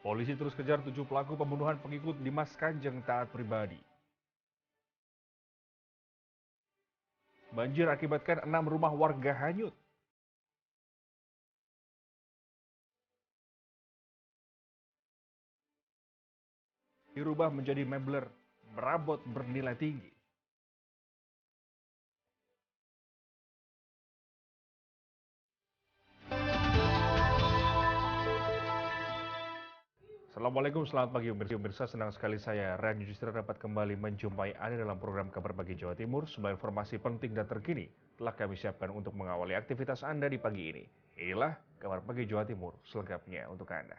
Polisi terus kejar 7 pelaku pembunuhan pengikut Dimas Kanjeng taat pribadi. Banjir akibatkan 6 rumah warga hanyut. Dirubah menjadi mebler berabot bernilai tinggi. Assalamualaikum, selamat pagi pemirsa. Senang sekali saya, Ryan Yudhistira, dapat kembali menjumpai Anda dalam program Kabar Pagi Jawa Timur. Semua informasi penting dan terkini telah kami siapkan untuk mengawali aktivitas Anda di pagi ini. Inilah Kabar Pagi Jawa Timur selengkapnya untuk Anda.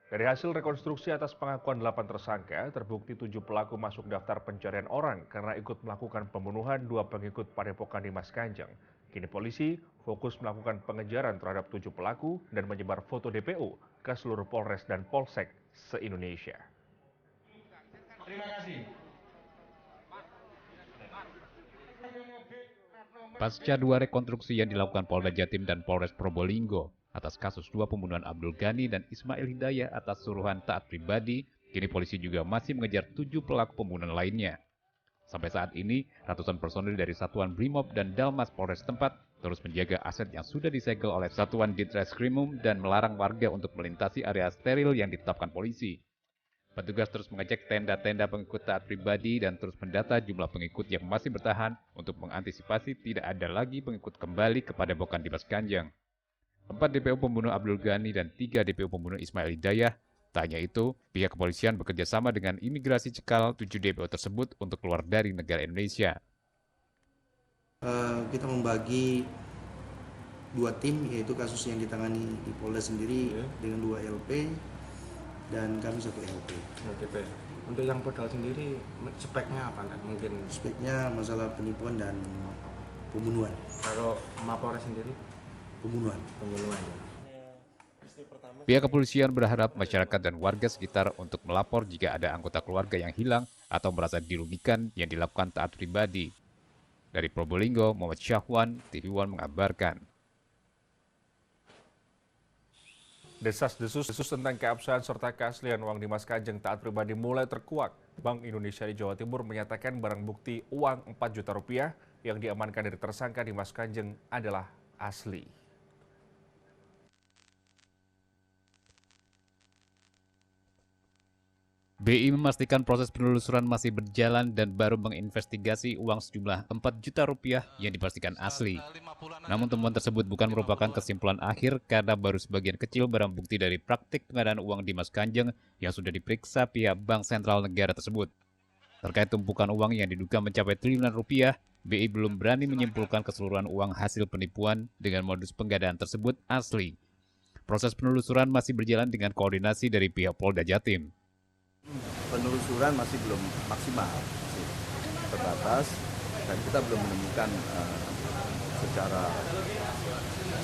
Dari hasil rekonstruksi atas pengakuan 8 tersangka, terbukti 7 pelaku masuk daftar pencarian orang karena ikut melakukan pembunuhan 2 pengikut Padepokan Dimas Kanjeng. Kini polisi fokus melakukan pengejaran terhadap 7 pelaku dan menyebar foto DPO ke seluruh Polres dan Polsek se-Indonesia. Terima kasih. Pasca 2 rekonstruksi yang dilakukan Polda Jatim dan Polres Probolinggo atas kasus 2 pembunuhan Abdul Ghani dan Ismail Hidayah atas suruhan taat pribadi, kini polisi juga masih mengejar 7 pelaku pembunuhan lainnya. Sampai saat ini, ratusan personil dari Satuan Brimob dan Dalmas Polres tempat terus menjaga aset yang sudah disegel oleh Satuan Ditreskrimum dan melarang warga untuk melintasi area steril yang ditetapkan polisi. Petugas terus mengecek tenda-tenda pengikut taat pribadi dan terus mendata jumlah pengikut yang masih bertahan untuk mengantisipasi tidak ada lagi pengikut kembali kepada Padepokan Dimas Kanjeng. 4 DPO pembunuh Abdul Ghani dan 3 DPO pembunuh Ismail Hidayah. Tak hanya itu, pihak kepolisian bekerja sama dengan imigrasi cekal 7 DPO tersebut untuk keluar dari negara Indonesia. Kita membagi 2 tim, yaitu kasus yang ditangani di Polda sendiri dengan 2 LP dan kami 1 LP. Untuk yang modal sendiri speknya apa? Mungkin Speknya masalah penipuan dan pembunuhan. kalau Mapolres sendiri Pembunuhan. Pihak kepolisian berharap masyarakat dan warga sekitar untuk melapor jika ada anggota keluarga yang hilang atau merasa dirugikan yang dilakukan taat pribadi. Dari Probolinggo, Muhammad Syahwan, TV One mengabarkan. Desas-desus tentang keabsahan serta keaslian uang Dimas Kanjeng taat pribadi mulai terkuak. Bank Indonesia di Jawa Timur menyatakan barang bukti uang 4 juta rupiah yang diamankan dari tersangka Dimas Kanjeng adalah asli. BI memastikan proses penelusuran masih berjalan dan baru menginvestigasi uang sejumlah 4 juta rupiah yang dipastikan asli. Namun temuan tersebut bukan merupakan kesimpulan akhir karena baru sebagian kecil barang bukti dari praktik pengadaan uang Dimas Kanjeng yang sudah diperiksa pihak Bank Sentral Negara tersebut. Terkait tumpukan uang yang diduga mencapai triliunan rupiah, BI belum berani menyimpulkan keseluruhan uang hasil penipuan dengan modus penggandaan tersebut asli. Proses penelusuran masih berjalan dengan koordinasi dari pihak Polda Jatim. Penelusuran masih belum maksimal, masih terbatas, dan kita belum menemukan secara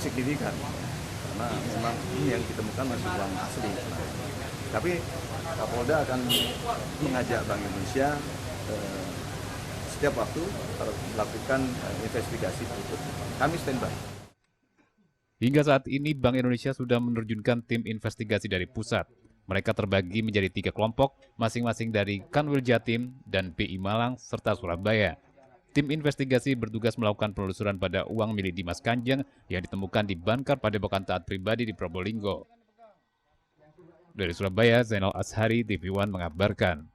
signifikan, karena memang ini yang ditemukan masih uang asli. Tapi Kapolda akan mengajak Bank Indonesia setiap waktu harus melakukan investigasi berikutnya. Kami standby. Hingga saat ini Bank Indonesia sudah menerjunkan tim investigasi dari pusat. Mereka terbagi menjadi 3 kelompok, masing-masing dari Kanwil Jatim dan BI Malang serta Surabaya. Tim investigasi bertugas melakukan penelusuran pada uang milik Dimas Kanjeng yang ditemukan di Bankar Padepokan Taat Pribadi di Probolinggo. Dari Surabaya, Zainal Ashari, TV One mengabarkan.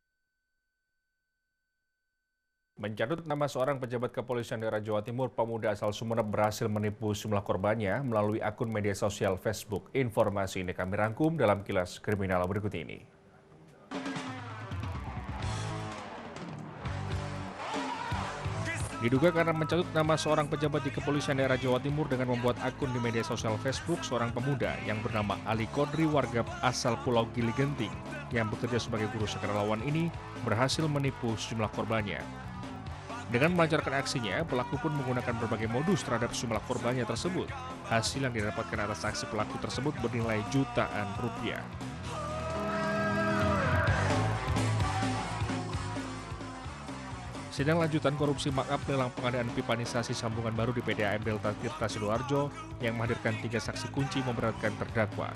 Mencatut nama seorang pejabat kepolisian daerah Jawa Timur, pemuda asal Sumeneb berhasil menipu jumlah korbannya melalui akun media sosial Facebook. Informasi ini kami rangkum dalam kilas kriminal berikut ini. Diduga karena mencatut nama seorang pejabat di kepolisian daerah Jawa Timur dengan membuat akun di media sosial Facebook, seorang pemuda yang bernama Ali Kodri warga asal Pulau Gili Genting yang bekerja sebagai guru sukarelawan ini berhasil menipu sejumlah korbannya. Dengan melancarkan aksinya, pelaku pun menggunakan berbagai modus terhadap sejumlah korbannya tersebut. Hasil yang didapatkan atas aksi pelaku tersebut bernilai jutaan rupiah. Sidang lanjutan korupsi markup lelang pengadaan pipanisasi sambungan baru di PDAM Delta Tirta Sidoarjo yang menghadirkan 3 saksi kunci memberatkan terdakwa.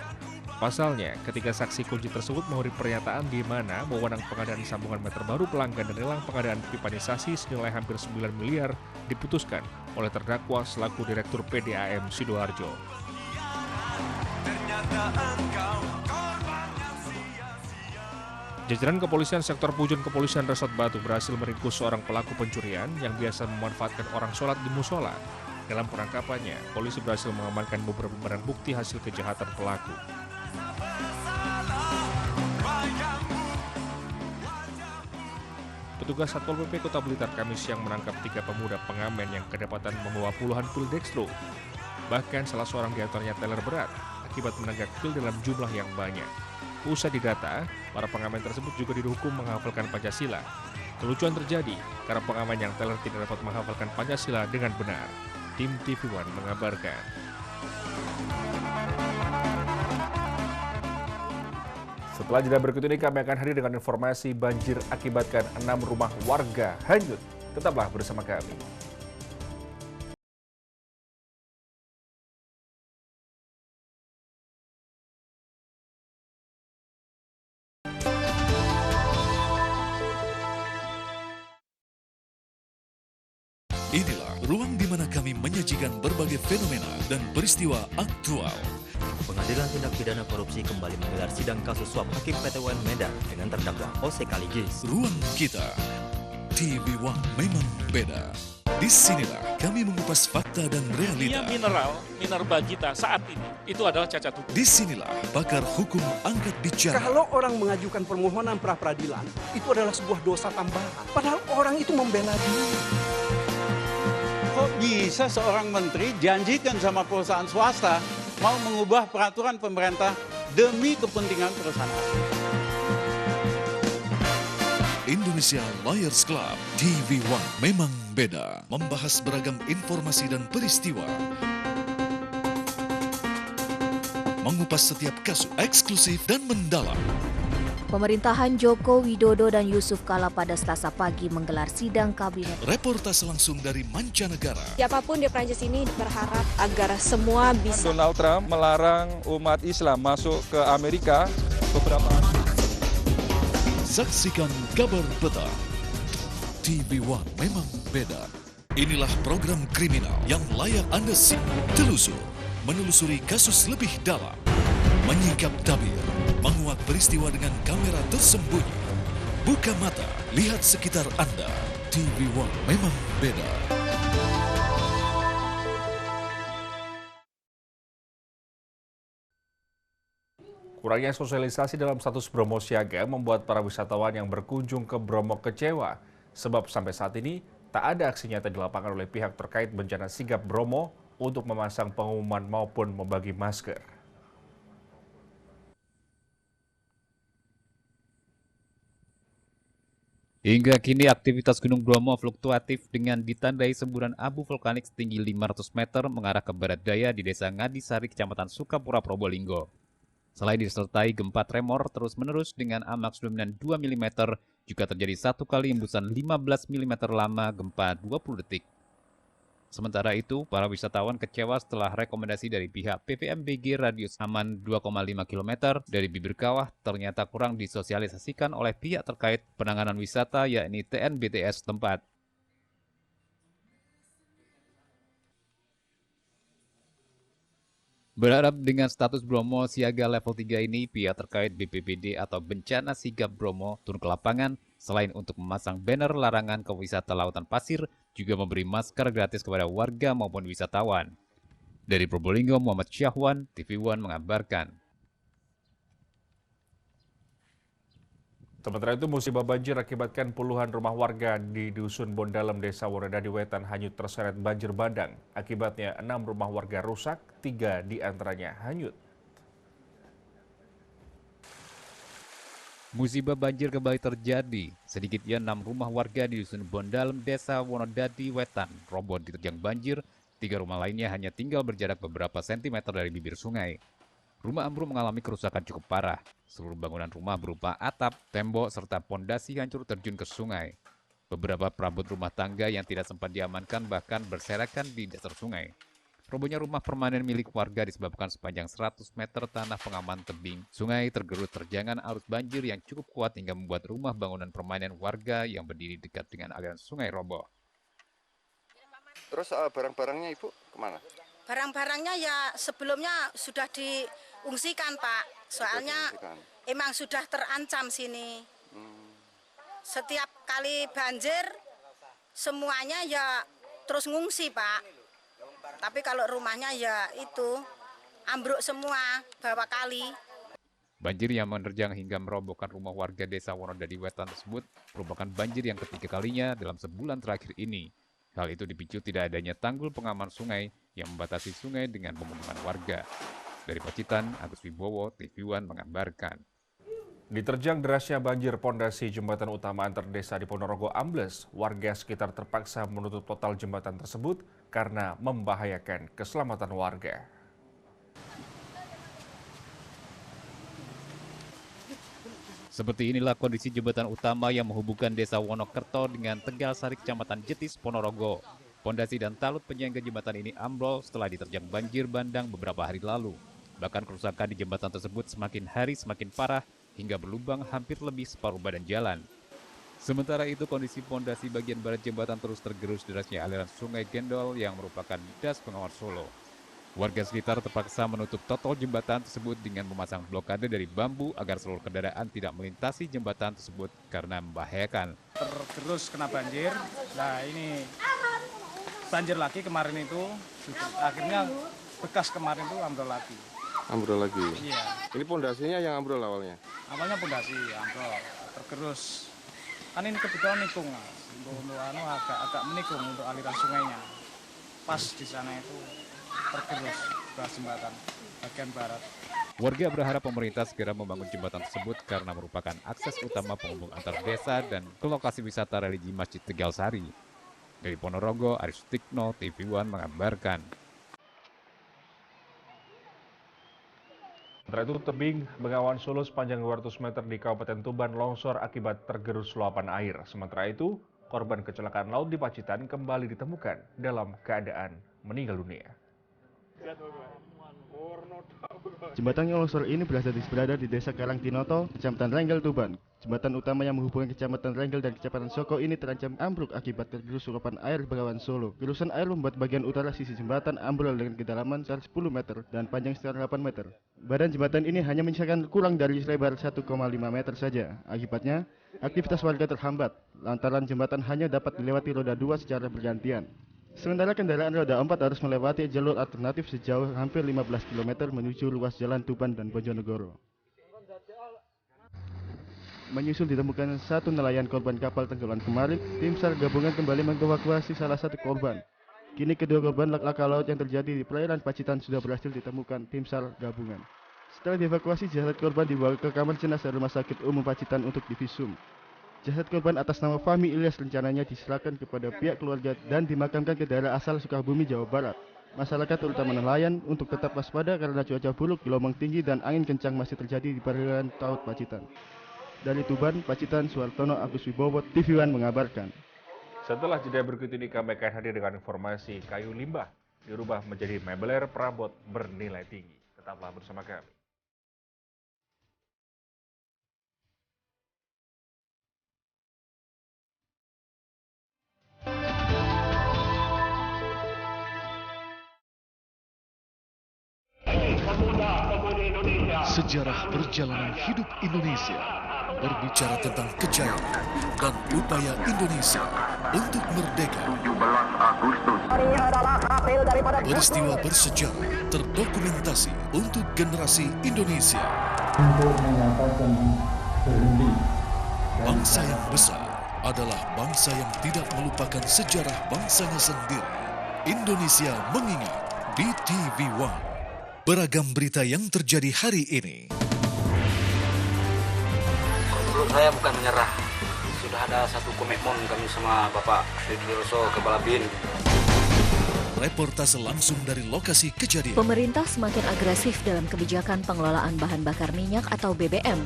Pasalnya, ketiga saksi kunci tersebut memberi pernyataan di mana wewenang pengadaan sambungan meter baru pelanggan dan lelang pengadaan pipanisasi senilai hampir 9 miliar diputuskan oleh terdakwa selaku Direktur PDAM Sidoarjo. Jajaran kepolisian sektor Pujon Kepolisian Resort Batu berhasil meringkus seorang pelaku pencurian yang biasa memanfaatkan orang sholat di musola. Dalam penangkapannya, polisi berhasil mengamankan beberapa barang bukti hasil kejahatan pelaku. Petugas Satpol PP Kota Blitar Kamis siang menangkap 3 pemuda pengamen yang kedapatan membawa puluhan pil dextro. Bahkan salah seorang di antaranya teler berat akibat menenggak pil dalam jumlah yang banyak. Usai didata, para pengamen tersebut juga dihukum menghafalkan Pancasila. Kelucuan terjadi karena pengamen yang teler tidak dapat menghafalkan Pancasila dengan benar. Tim TV One mengabarkan. Setelah jeda berikut ini kami akan hadir dengan informasi banjir akibatkan 6 rumah warga hanyut. Tetaplah bersama kami. Inilah ruang di mana kami menyajikan berbagai fenomena dan peristiwa aktual. Pengadilan Tindak Pidana Korupsi kembali menggelar sidang kasus suap Hakim PT UN Medan dengan terdakwa Ose Kaligis. Ruang kita, TV One memang beda. Disinilah kami mengupas fakta dan realita. Minerba kita saat ini itu adalah cacat hukum. Disinilah pakar hukum angkat bicara. Kalau orang mengajukan permohonan pra-peradilan, itu adalah sebuah dosa tambahan. Padahal orang itu membela diri. Kok bisa seorang menteri janjikan sama perusahaan swasta mau mengubah peraturan pemerintah demi kepentingan perusahaan asing? Indonesia Lawyers Club, TV One memang beda. Membahas beragam informasi dan peristiwa. Mengupas setiap kasus eksklusif dan mendalam. Pemerintahan Joko Widodo dan Yusuf Kala pada Selasa pagi menggelar sidang kabinet. Reportase langsung dari mancanegara. Siapapun di Prancis ini berharap agar semua bisa. Donald Trump melarang umat Islam masuk ke Amerika beberapa. Saksikan kabar petang. TV One memang beda. Inilah program kriminal yang layak Anda simak. Telusur, menelusuri kasus lebih dalam. Menyingkap tabir, menguak peristiwa dengan kamera tersembunyi. Buka mata, lihat sekitar Anda. TV One memang beda. Kurangnya sosialisasi dalam status Bromo Siaga membuat para wisatawan yang berkunjung ke Bromo kecewa. Sebab sampai saat ini tak ada aksi nyata di lapangan oleh pihak terkait bencana sigap Bromo untuk memasang pengumuman maupun membagi masker. Hingga kini aktivitas Gunung Bromo fluktuatif dengan ditandai semburan abu vulkanik setinggi 500 meter mengarah ke barat daya di Desa Ngadisari, Kecamatan Sukapura, Probolinggo. Selain disertai gempa tremor terus-menerus dengan amaks dominan 2 mm, juga terjadi satu kali hembusan 15 mm lama gempa 20 detik. Sementara itu, para wisatawan kecewa setelah rekomendasi dari pihak PVMBG radius aman 2,5 km dari bibir kawah ternyata kurang disosialisasikan oleh pihak terkait penanganan wisata yakni TNBTS tempat. Berharap dengan status Bromo siaga level 3 ini, pihak terkait BPBD atau Bencana Sigap Bromo turun ke lapangan selain untuk memasang banner larangan ke wisata lautan pasir, juga memberi masker gratis kepada warga maupun wisatawan. Dari Probolinggo, Muhammad Syahwan, TV One mengabarkan. Sementara itu, musibah banjir akibatkan puluhan rumah warga di Dusun Bondalem, Desa Wonodadi Wetan hanyut terseret banjir bandang. Akibatnya 6 rumah warga rusak, 3 diantaranya hanyut. Musibah banjir kembali terjadi. Sedikitnya 6 rumah warga di Dusun Bondalem, Desa Wonodadi Wetan roboh diterjang banjir. 3 rumah lainnya hanya tinggal berjarak beberapa sentimeter dari bibir sungai. Rumah ambruk mengalami kerusakan cukup parah. Seluruh bangunan rumah berupa atap, tembok, serta pondasi hancur terjun ke sungai. Beberapa perabot rumah tangga yang tidak sempat diamankan bahkan berserakan di dasar sungai. Robohnya rumah permanen milik warga disebabkan sepanjang 100 meter tanah pengaman tebing sungai tergerus terjangan arus banjir yang cukup kuat hingga membuat rumah bangunan permanen warga yang berdiri dekat dengan aliran sungai roboh. Terus barang-barangnya Ibu kemana? Barang-barangnya ya sebelumnya sudah diungsikan Pak, soalnya emang sudah terancam sini. Setiap kali banjir semuanya ya terus ngungsi Pak. Tapi kalau rumahnya ya itu ambruk semua bawah kali. Banjir yang menerjang hingga merobohkan rumah warga desa Wonodadi Wetan tersebut merupakan banjir yang ketiga kalinya dalam sebulan terakhir ini. Hal itu dipicu tidak adanya tanggul pengaman sungai yang membatasi sungai dengan pemukiman warga. Dari Pacitan, Agus Wibowo, TV One mengabarkan. Diterjang derasnya banjir, pondasi jembatan utama antar desa di Ponorogo ambles. Warga sekitar terpaksa menutup total jembatan tersebut karena membahayakan keselamatan warga. Seperti inilah kondisi jembatan utama yang menghubungkan desa Wonokerto dengan Tegalsari, Kecamatan Jetis, Ponorogo. Pondasi dan talut penyangga jembatan ini ambrol setelah diterjang banjir bandang beberapa hari lalu. Bahkan kerusakan di jembatan tersebut semakin hari semakin parah hingga berlubang hampir lebih separuh badan jalan. Sementara itu kondisi pondasi bagian barat jembatan terus tergerus derasnya aliran sungai Gendol yang merupakan das pengawan Solo. Warga sekitar terpaksa menutup total jembatan tersebut dengan memasang blokade dari bambu agar seluruh kendaraan tidak melintasi jembatan tersebut karena membahayakan. Tergerus kena banjir, nah ini banjir lagi kemarin itu, akhirnya bekas kemarin itu ambrol lagi. Ambrol lagi? Iya. Ini pondasinya yang ambrol awalnya? Awalnya pondasi ambrol, tergerus. Kan ini kebetulan nikung, untuk agak menikung untuk aliran sungainya. Pas di sana itu tergerus bekas jembatan bagian barat. Warga berharap pemerintah segera membangun jembatan tersebut karena merupakan akses utama penghubung antar desa dan ke lokasi wisata religi Masjid Tegalsari. Dari Ponorogo, Arif Sutikno, TV One mengabarkan. Sementara itu, tebing Bengawan Solo sepanjang 200 meter di Kabupaten Tuban longsor akibat tergerus luapan air. Sementara itu, korban kecelakaan laut di Pacitan kembali ditemukan dalam keadaan meninggal dunia. Jembatan yang longsor ini berada di Desa Karangtinoto, Kecamatan Renggel, Tuban. Jembatan utama yang menghubungkan Kecamatan Renggel dan Kecamatan Soko ini terancam ambruk akibat tergerus luapan air Bengawan Solo. Gerusan air membuat bagian utara sisi jembatan ambrol dengan kedalaman 10 meter dan panjang sekitar 8 meter. Badan jembatan ini hanya menyisakan kurang dari lebar 1,5 meter saja. Akibatnya, aktivitas warga terhambat, lantaran jembatan hanya dapat dilewati roda 2 secara bergantian. Sementara kendaraan roda 4 harus melewati jalur alternatif sejauh hampir 15 km menuju ruas jalan Tuban dan Bojonegoro. Menyusul ditemukan satu nelayan korban kapal tenggelam kemarin, tim SAR gabungan kembali mengevakuasi salah satu korban. Kini kedua korban laka laut yang terjadi di perairan Pacitan sudah berhasil ditemukan tim SAR gabungan. Setelah dievakuasi, jasad korban dibawa ke kamar jenazah Rumah Sakit Umum Pacitan untuk divisum. Jasad korban atas nama Fahmi Ilyas rencananya diserahkan kepada pihak keluarga dan dimakamkan ke daerah asal Sukabumi, Jawa Barat. Masyarakat terutama nelayan untuk tetap waspada karena cuaca buruk, gelombang tinggi dan angin kencang masih terjadi di perairan Laut Pacitan. Dari Tuban, Pacitan, Suartono, Agus Wibowo, TV One mengabarkan. Setelah jeda berikut ini kami akan hadir dengan informasi kayu limbah dirubah menjadi mebeler perabot bernilai tinggi. Tetaplah bersama kami. Sejarah perjalanan hidup Indonesia berbicara tentang kejayaan dan upaya Indonesia untuk merdeka. Peristiwa bersejarah terdokumentasi untuk generasi Indonesia. Bangsa yang besar adalah bangsa yang tidak melupakan sejarah bangsanya sendiri. Indonesia mengingat di TV One. Beragam berita yang terjadi hari ini. Menurut saya bukan menyerah. Sudah ada satu komitmen kami sama Bapak Sudiroso Kepala BIN. Reportase langsung dari lokasi kejadian. Pemerintah semakin agresif dalam kebijakan pengelolaan bahan bakar minyak atau BBM.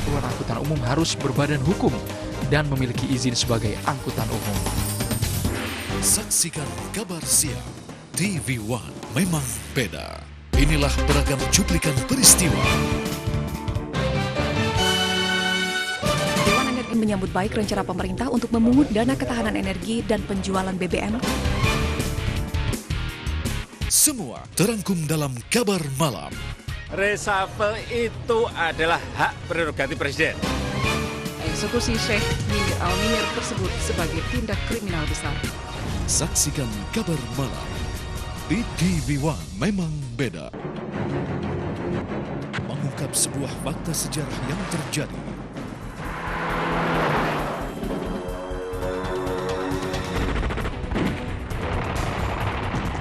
Angkutan umum harus berbadan hukum dan memiliki izin sebagai angkutan umum. Saksikan kabar siang TV One memang beda. Inilah beragam cuplikan peristiwa. Dewan Energi menyambut baik rencana pemerintah untuk memungut dana ketahanan energi dan penjualan BBM. Semua terangkum dalam kabar malam. Reshuffle itu adalah hak prerogatif Presiden. Eksekusi Syekh Munir Al-Munir tersebut sebagai tindak kriminal besar. Saksikan kabar malam di TV One memang beda. Mengungkap sebuah fakta sejarah yang terjadi.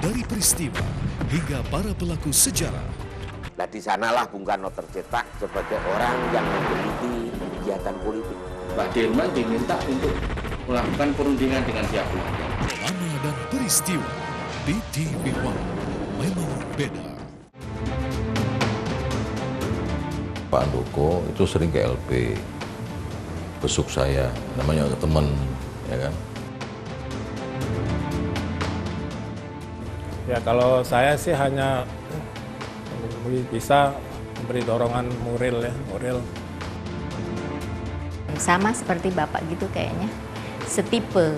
Dari peristiwa hingga para pelaku sejarah. Nah di sanalah Bung Karno tercetak sebagai orang yang meneliti kegiatan politik. Pak Dirman diminta untuk melakukan perundingan dengan pihak keluarga. Nama dan peristiwa di TV One memang beda. Pak Andoko itu sering ke LP, besuk saya, namanya teman, ya kan. Ya kalau saya sih hanya bisa memberi dorongan moral ya, moral. Sama seperti Bapak gitu kayaknya, setipe.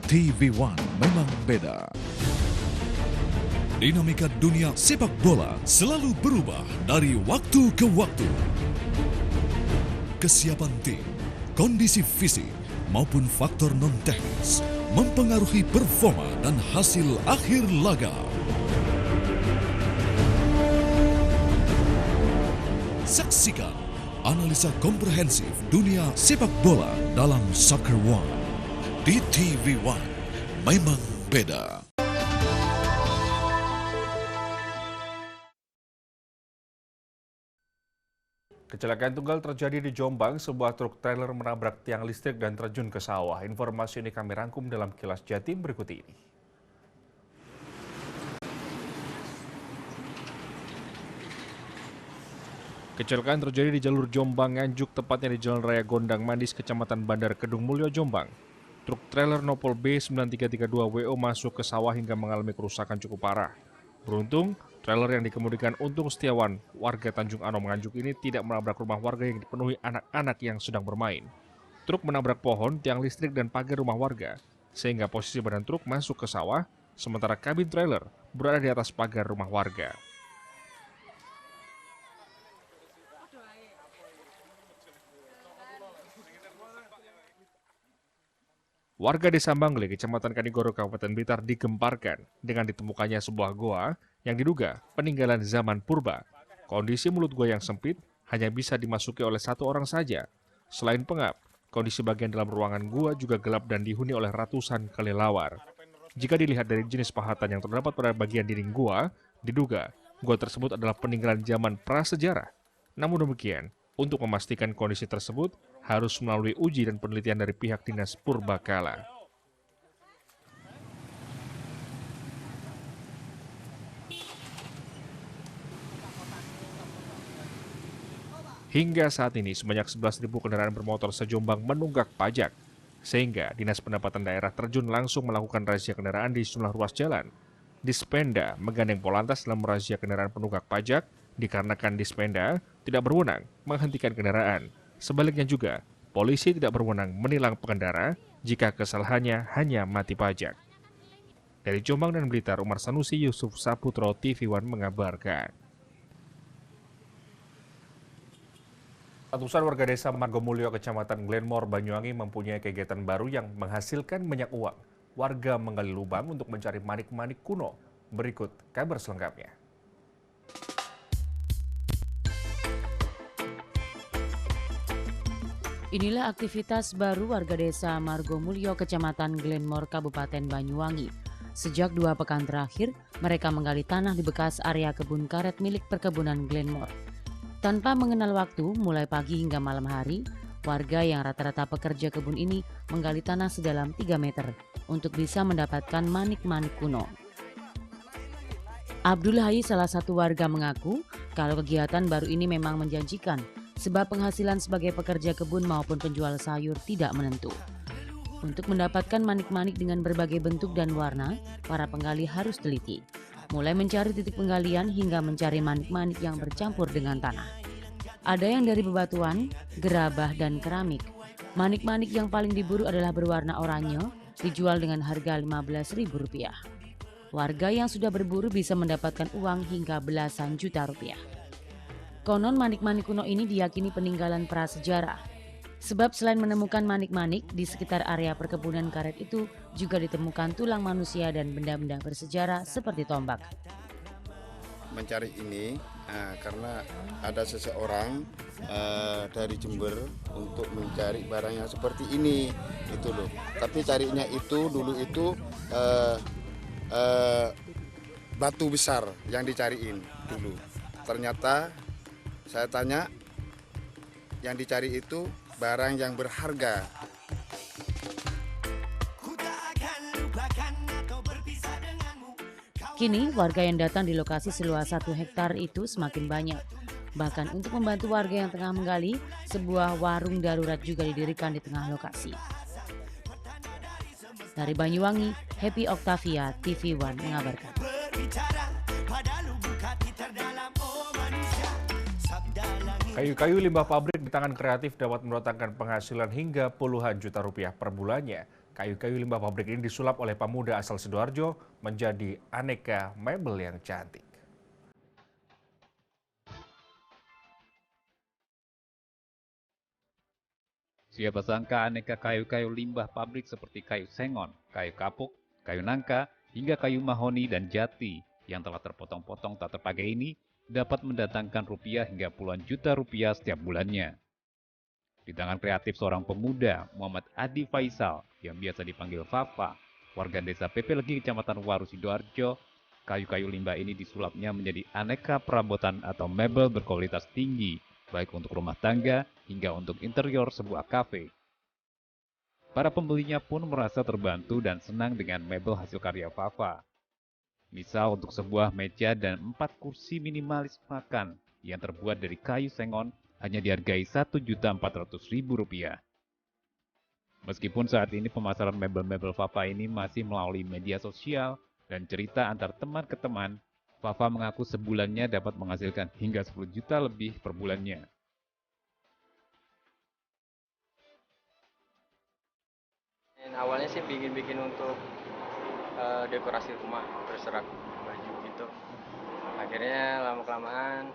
TV One memang beda. Dinamika dunia sepak bola selalu berubah dari waktu ke waktu. Kesiapan tim, kondisi fisik, maupun faktor non-teknis mempengaruhi performa dan hasil akhir laga. Saksikan analisa komprehensif dunia sepak bola dalam Soccer One di TV One memang beda. Kecelakaan tunggal terjadi di Jombang, sebuah truk trailer menabrak tiang listrik dan terjun ke sawah. Informasi ini kami rangkum dalam Kilas Jatim berikut ini. Kecelakaan terjadi di jalur Jombang Nganjuk, tepatnya di Jalan Raya Gondang Mandis, Kecamatan Bandar Kedung Mulyo, Jombang. Truk trailer Nopol B9332WO masuk ke sawah hingga mengalami kerusakan cukup parah. Beruntung, trailer yang dikemudikan Untung Setiawan, warga Tanjung Anom Nganjuk ini tidak menabrak rumah warga yang dipenuhi anak-anak yang sedang bermain. Truk menabrak pohon, tiang listrik, dan pagar rumah warga, sehingga posisi badan truk masuk ke sawah, sementara kabin trailer berada di atas pagar rumah warga. Warga Desa Bangle, Kecamatan Kanigoro, Kabupaten Blitar digemparkan dengan ditemukannya sebuah goa yang diduga peninggalan zaman purba. Kondisi mulut goa yang sempit hanya bisa dimasuki oleh satu orang saja. Selain pengap, kondisi bagian dalam ruangan gua juga gelap dan dihuni oleh ratusan kelelawar. Jika dilihat dari jenis pahatan yang terdapat pada bagian dinding gua, diduga gua tersebut adalah peninggalan zaman prasejarah. Namun demikian, untuk memastikan kondisi tersebut harus melalui uji dan penelitian dari pihak Dinas Purbakala. Hingga saat ini, sebanyak 11.000 kendaraan bermotor se-Jombang menunggak pajak, sehingga Dinas Pendapatan Daerah terjun langsung melakukan razia kendaraan di sejumlah ruas jalan. Dispenda menggandeng Polantas dalam merazia kendaraan penunggak pajak, dikarenakan Dispenda tidak berwenang menghentikan kendaraan. Sebaliknya juga, polisi tidak berwenang menilang pengendara jika kesalahannya hanya mati pajak. Dari Jombang dan Blitar, Umar Sanusi, Yusuf Saputro, TV One mengabarkan. Ratusan warga desa Margomulyo, Kecamatan Glenmore, Banyuwangi mempunyai kegiatan baru yang menghasilkan banyak uang. Warga menggali lubang untuk mencari manik-manik kuno. Berikut kabar selengkapnya. Inilah aktivitas baru warga desa Margomulyo, Kecamatan Glenmore, Kabupaten Banyuwangi. Sejak 2 pekan terakhir, mereka menggali tanah di bekas area kebun karet milik perkebunan Glenmore. Tanpa mengenal waktu, mulai pagi hingga malam hari, warga yang rata-rata pekerja kebun ini menggali tanah sedalam 3 meter untuk bisa mendapatkan manik-manik kuno. Abdul Hai, salah satu warga, mengaku kalau kegiatan baru ini memang menjanjikan sebab penghasilan sebagai pekerja kebun maupun penjual sayur tidak menentu. Untuk mendapatkan manik-manik dengan berbagai bentuk dan warna, para penggali harus teliti, mulai mencari titik penggalian hingga mencari manik-manik yang bercampur dengan tanah. Ada yang dari bebatuan, gerabah, dan keramik. Manik-manik yang paling diburu adalah berwarna oranye, dijual dengan harga Rp15.000. Warga yang sudah berburu bisa mendapatkan uang hingga belasan juta rupiah. Konon manik-manik kuno ini diyakini peninggalan prasejarah. Sebab selain menemukan manik-manik, di sekitar area perkebunan karet itu juga ditemukan tulang manusia dan benda-benda bersejarah seperti tombak. Mencari ini karena ada seseorang dari Jember untuk mencari barang yang seperti ini, itu loh. Tapi carinya itu dulu itu batu besar yang dicariin dulu. Ternyata saya tanya, yang dicari itu barang yang berharga. Kini warga yang datang di lokasi seluas 1 hektar itu semakin banyak. Bahkan untuk membantu warga yang tengah menggali, sebuah warung darurat juga didirikan di tengah lokasi. Dari Banyuwangi, Happy Octavia, TV One mengabarkan. Kayu-kayu limbah pabrik di tangan kreatif dapat mendatangkan penghasilan hingga puluhan juta rupiah per bulannya. Kayu-kayu limbah pabrik ini disulap oleh pemuda asal Sidoarjo menjadi aneka mebel yang cantik. Siapa sangka aneka kayu-kayu limbah pabrik seperti kayu sengon, kayu kapuk, kayu nangka, hingga kayu mahoni dan jati yang telah terpotong-potong tak terpakai ini dapat mendatangkan rupiah hingga puluhan juta rupiah setiap bulannya. Di tangan kreatif seorang pemuda, Muhammad Adi Faisal, yang biasa dipanggil Fafa, warga desa PP Legi, Kecamatan Waru, Sidoarjo, kayu-kayu limbah ini disulapnya menjadi aneka perabotan atau mebel berkualitas tinggi, baik untuk rumah tangga hingga untuk interior sebuah kafe. Para pembelinya pun merasa terbantu dan senang dengan mebel hasil karya Fafa. Misal untuk sebuah meja dan 4 kursi minimalis makan yang terbuat dari kayu sengon hanya dihargai Rp1.400.000. Meskipun saat ini pemasaran mebel-mebel Fafa ini masih melalui media sosial dan cerita antar teman ke teman, Fafa mengaku sebulannya dapat menghasilkan hingga 10 juta lebih per bulannya. Awalnya sih bikin untuk dekorasi rumah, berserak baju gitu. Akhirnya lama-kelamaan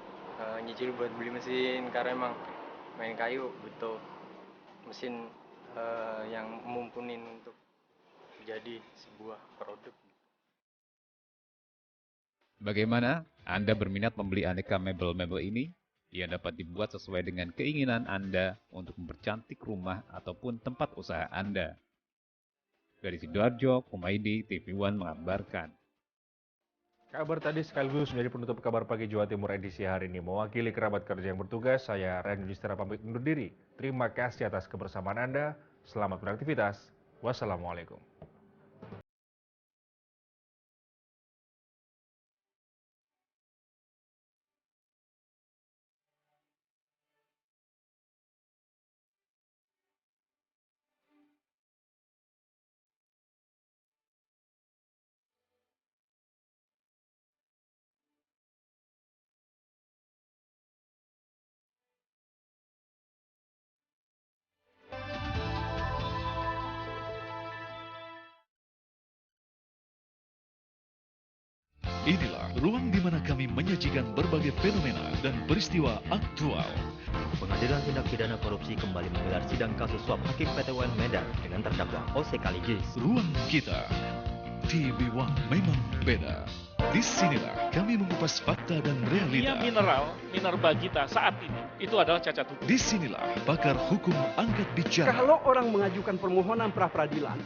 nyicil buat beli mesin, karena emang main kayu butuh mesin yang mumpunin untuk jadi sebuah produk. Bagaimana? Anda berminat membeli aneka mebel-mebel ini? Ia dapat dibuat sesuai dengan keinginan Anda untuk mempercantik rumah ataupun tempat usaha Anda. Dari Sidoarjo, Kumaidi, TV One mengabarkan. Kabar tadi sekaligus menjadi penutup kabar pagi Jawa Timur edisi hari ini. Mewakili kerabat kerja yang bertugas, saya Ren Yudhistira pamit undur diri. Terima kasih atas kebersamaan Anda. Selamat beraktivitas. Wassalamualaikum. Inilah ruang di mana kami menyajikan berbagai fenomena dan peristiwa aktual. Pengadilan Tindak Pidana Korupsi kembali menggelar sidang kasus suap Hakim PT UN Medan dengan terdakwa O.C. Kaligis. Ruang kita, TV One memang beda. Disinilah kami mengupas fakta dan realita. Minerba kita saat ini itu adalah cacat hukum. Disinilah pakar hukum angkat bicara. Kalau orang mengajukan permohonan pra-peradilan